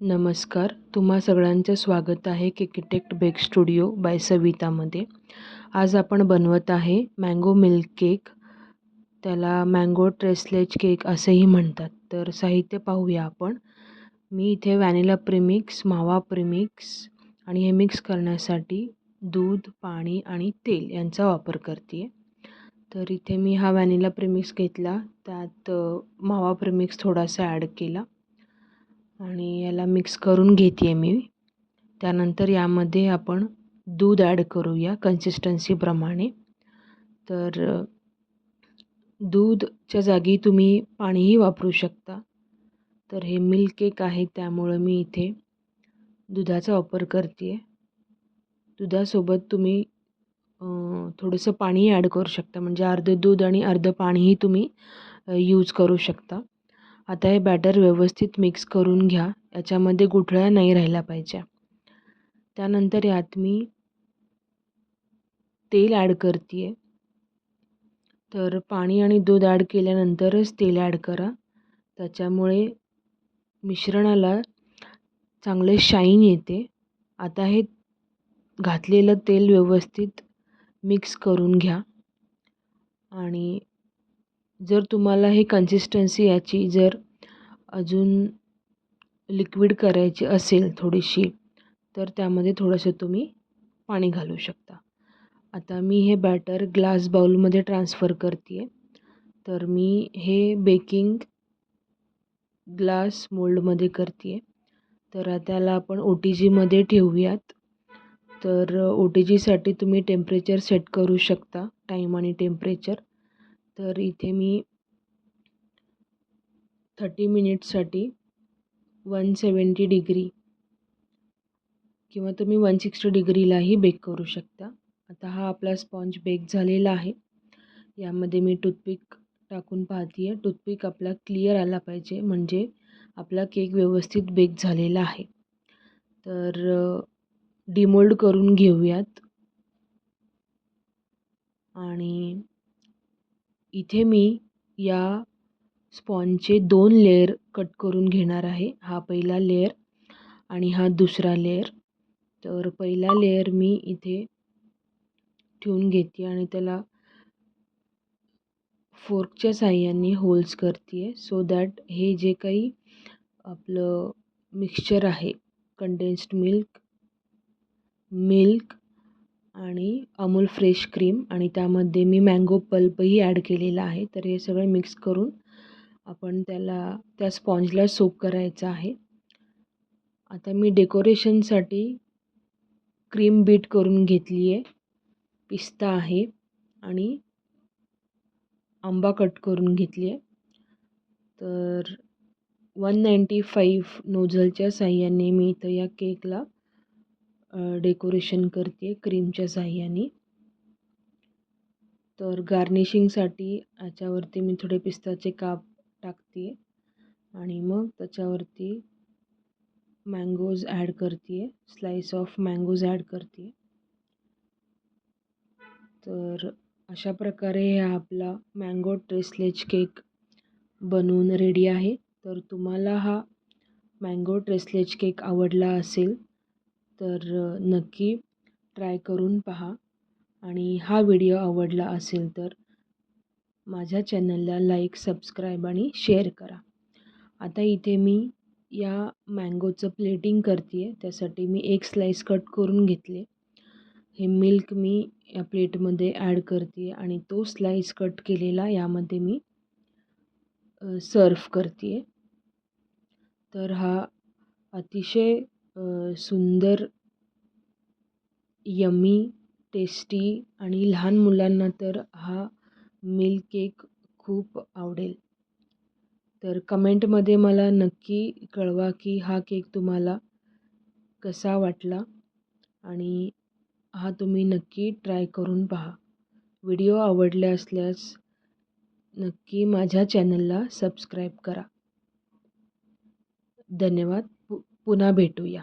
नमस्कार. तुम्हा सगळ्यांचं स्वागत आहे केकिटेक्ट बेक स्टुडिओ बाय सवितामध्ये. आज आपण बनवत आहे मँगो मिल्क केक. त्याला मँगो ट्रेसलेज केक असेही म्हणतात. तर साहित्य पाहूया आपण. मी इथे व्हॅनिला प्रीमिक्स, मावा प्रीमिक्स आणि हे मिक्स करण्यासाठी दूध, पाणी आणि तेल यांचा वापर करते आहे. तर इथे मी हा व्हॅनिला प्रीमिक्स घेतला, त्यात मावा प्रीमिक्स थोडासा ॲड केला आणि याला मिक्स करून घेते आहे मी. त्यानंतर यामध्ये आपण दूध ॲड करूया कन्सिस्टन्सीप्रमाणे. तर दूधच्या जागी तुम्ही पाणीही वापरू शकता. तर हे मिल्क केक आहे त्यामुळं मी इथे दुधाचा वापर करते आहे. दुधासोबत तुम्ही थोडंसं पाणी ॲड करू शकता, म्हणजे अर्धं दूध आणि अर्धं पाणीही तुम्ही यूज करू शकता. आता हे बॅटर व्यवस्थित मिक्स करून घ्या. याच्यामध्ये गुठळ्या नाही राहिल्या पाहिजे. त्यानंतर यात मी तेल ॲड करते आहे. तर पाणी आणि दूध ॲड केल्यानंतरच तेल ॲड करा. त्याच्यामुळे मिश्रणाला चांगले शाईन येते. आता हे घातलेलं तेल व्यवस्थित मिक्स करून घ्या. आणि जर तुम्हाला हे कन्सिस्टन्सी याची जर अजून लिक्विड करायची असेल थोडीशी, तर त्यामध्ये थोडंसं तुम्ही पाणी घालू शकता. आता मी हे बॅटर ग्लास बाउलमध्ये ट्रान्सफर करते आहे. तर मी हे बेकिंग ग्लास मोल्डमध्ये करते आहे. तर त्याला आपण OTGमध्ये ठेवूयात. तर OTGसाठी तुम्ही टेम्परेचर सेट करू शकता, टाईम आणि टेम्परेचर. तर इथे मी 30 मिनिट्ससाठी 170 डिग्री किंवा तुम्ही 160 डिग्रीलाही बेक करू शकता. आता हा आपला स्पॉन्ज बेक झालेला आहे. यामध्ये मी टूथपिक टाकून पाहते आहे. टूथपिक आपला क्लिअर आला पाहिजे, म्हणजे आपला केक व्यवस्थित बेक झालेला आहे. तर डिमोल्ड करून घेऊयात. आणि इथे मी या स्पॉन्जचे 2 लेयर कट करून घेणार आहे. हा पहिला लेयर आणि हा दुसरा लेयर. तर पहिला लेयर मी इथे ठेवून घेते आणि त्याला फोर्कच्या साहाय्याने होल्स करते आहे, सो दॅट हे जे काही आपलं मिक्सचर आहे, कंडेन्स्ड मिल्क आणि अमूल फ्रेश क्रीम आणि त्यामध्ये मी मँगो पल्पही ॲड केलेला आहे. तर हे सगळं मिक्स करून आपण त्या स्पॉन्जला सोक करायचं आहे. आता मी डेकोरेशनसाठी क्रीम बीट करून घेतली आहे, पिस्ता आहे आणि आंबा कट करून घेतली आहे. तर 195 नोझलच्या साहाय्याने मी इथं या केकला डेकोरेशन करते आहे क्रीमच्या साहाय्याने. तर गार्निशिंगसाठी याच्यावरती मी थोडे पिस्ताचे काप टाकते आहे आणि मग त्याच्यावरती मँगोज ॲड करते आहे, स्लाइस ऑफ मँगोज ॲड करते आहे. तर अशा प्रकारे हा आपला मँगो ट्रेसलेज केक बनवून रेडी आहे. तर तुम्हाला हा मँगो ट्रेसलेज केक आवडला असेल तर नक्की ट्राय करून पहा. आणि हा व्हिडिओ आवडला असेल तर माझ्या चॅनलला लाईक, सबस्क्राईब आणि शेअर करा. आता इथे मी या मँगोचं प्लेटिंग करते आहे. त्यासाठी मी एक स्लाईस कट करून घेतले. हे मिल्क मी या प्लेटमध्ये ॲड करते आहे आणि तो स्लाईस कट केलेला यामध्ये मी सर्व करते आहे. तर हा अतिशय सुंदर, यम्मी, टेस्टी आणि लहान मुलांना तर हा मिल्क केक खूप आवडेल. तर कमेंटमध्ये मला नक्की कळवा की हा केक तुम्हाला कसा वाटला आणि हा तुम्ही नक्की ट्राय करून पहा. व्हिडिओ आवडले असल्यास नक्की माझ्या चॅनलला सबस्क्राईब करा. धन्यवाद. पुन्हा भेटूया.